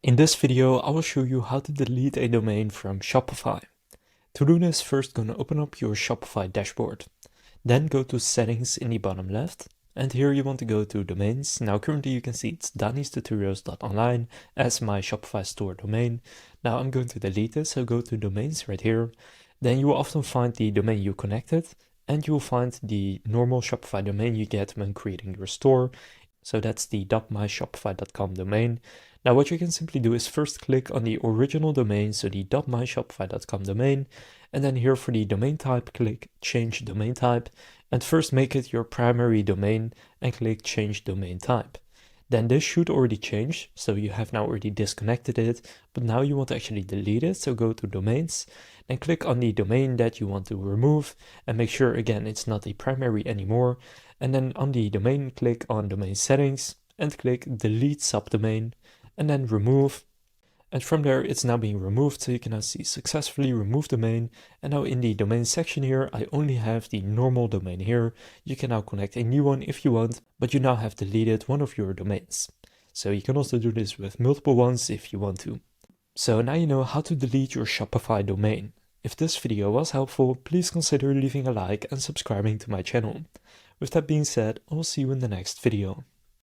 In this video, I will show you how to delete a domain from Shopify. To do this, first gonna open up your Shopify dashboard. Then go to settings in the bottom left. And here you want to go to domains. Now currently you can see it's danimakestutorials.online as my Shopify store domain. Now I'm going to delete it, so go to domains right here. Then you will often find the domain you connected, and you will find the normal Shopify domain you get when creating your store. So that's the .myshopify.com domain. Now what you can simply do is first click on the original domain, so the .myshopify.com domain, and then here for the domain type, click change domain type, and first make it your primary domain and click change domain type. Then this should already change, so you have now already disconnected it, but now you want to actually delete it, so go to domains, and click on the domain that you want to remove, and make sure again it's not the primary anymore, and then on the domain click on domain settings, and click delete subdomain, and then remove. And from there it's now being removed, so you can now see successfully remove domain. And now in the domain section here, I only have the normal domain here. You can now connect a new one if you want, but you now have deleted one of your domains. So you can also do this with multiple ones if you want to. So now you know how to delete your Shopify domain. If this video was helpful, please consider leaving a like and subscribing to my channel. With that being said, I will see you in the next video.